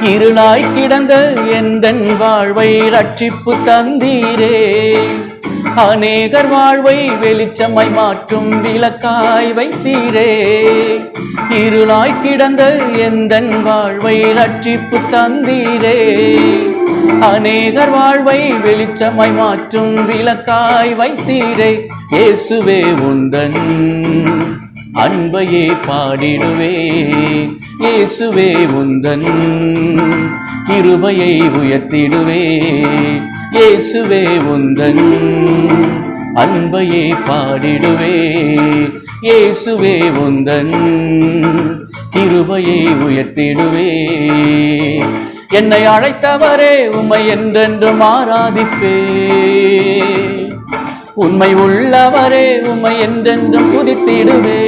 இருளாய் கிடந்த எந்தன் வாழ்வை ரட்சிப்பு தந்தீரே. அநேகர் வாழ்வை வெளிச்சமாய் மாற்றும் விளக்காய் வைத்தீரே. இருளாய் கிடந்த எந்தன் வாழ்வை ரட்சிப்பு தந்தீரே. அநேகர் வாழ்வை வெளிச்சமாய் மாற்றும் விளக்காய் வைத்தீரே. இயேசுவே உந்தன் அன்பையே பாடிடுவே. இயேசுவே உந்தன் கிருபையை உயர்த்திடுவே. இயேசுவே உந்தன் அன்பையே பாடிடுவே. இயேசுவே உந்தன் கிருபையை உயர்த்திடுவே. என்னை அழைத்தவரே உம்மை என்றென்றும் ஆராதிப்பே. உண்மை உள்ளவரே உம்மை என்றென்றும் துதித்திடுவே.